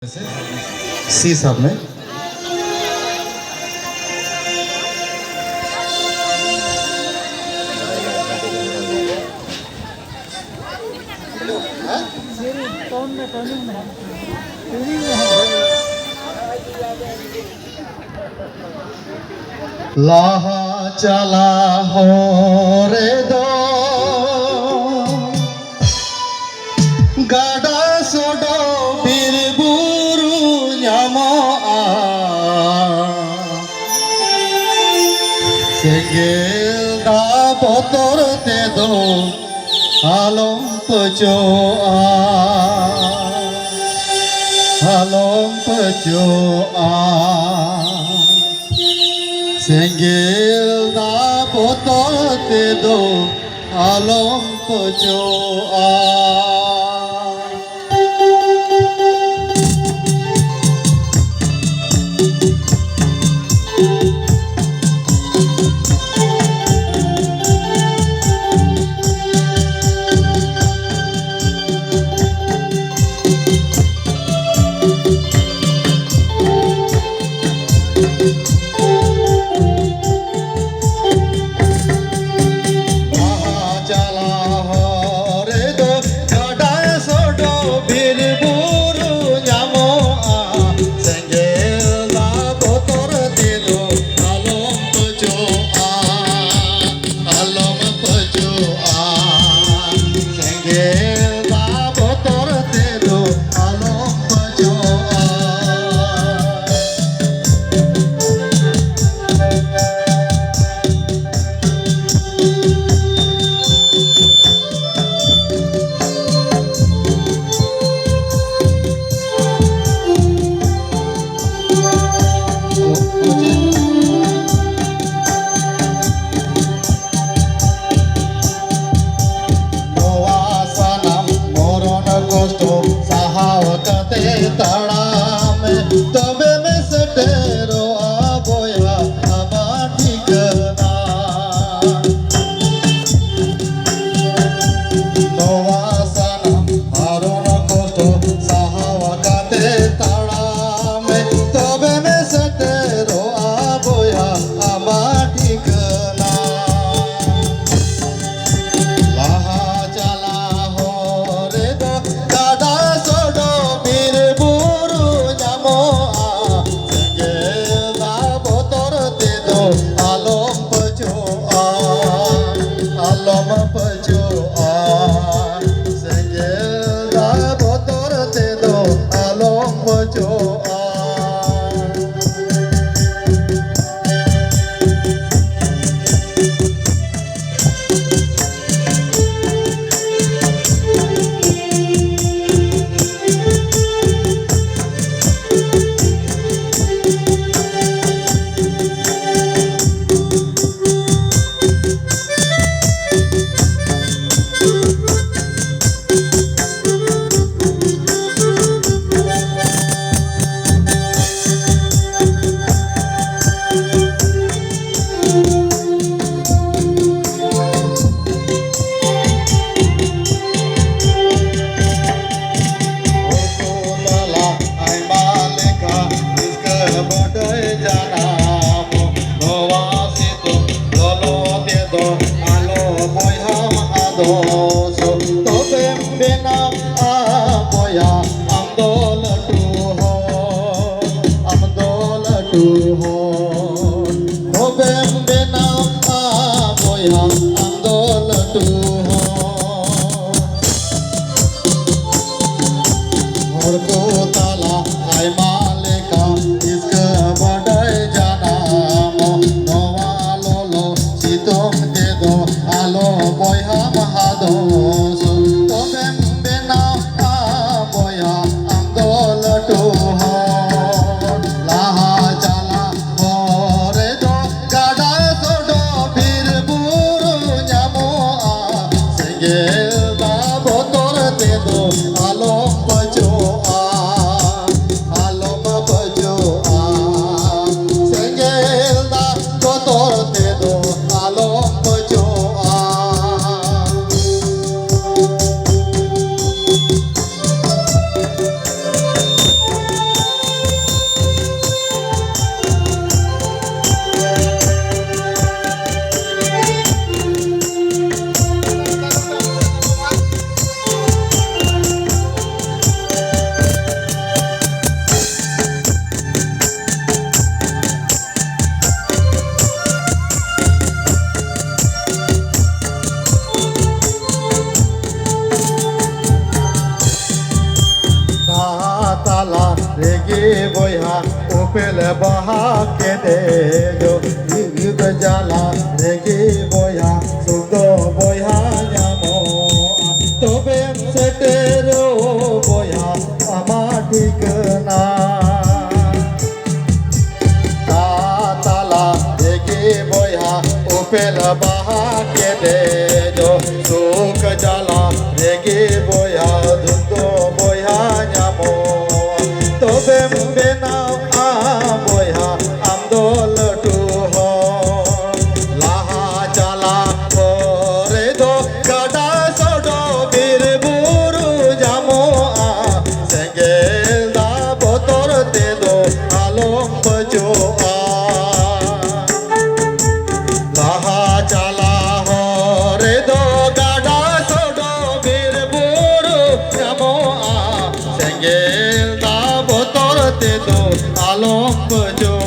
सी साहब ने लाहा चला हो रे दो गाडा सोडो बीर बुरु ᱧᱟᱢᱚ सेंगेल दा बतर तेदो आलम पचोआ सेंगेल दा बतर तेदो आलम पचोआ तबे में सटेरो आबोया आबा ठिकना नोवा सनम हारोन कष्ट साहावा काते ताड़ा में तबे में सटेरो आबोया आबा ठिकना लाहा चला हो रे दो गाडा सोडो बीर তালা রেগে বইহা উপেল বাহা কেঁদে গির জ্বালা রেগে বইহা সুদ বইহা যাম তবে সেটের বইহা আমার ঠিক না তালা রেগে বইহা উপেল বাহা কেঁদে সুখ জ্বালা রেগে বইহা ধুত বইহা যাম তবে বেনাও বইহা আমদল টু লাহা চালা করে দো গাডা সডো বীর বুরু যামো সেঙ্গেল দা বতর তে দো আলম বজো লাহা চালা হরে দো গাডা সডো বীর বুরু যামো সেঙ্গেল দা বতর তে দো আলম বজো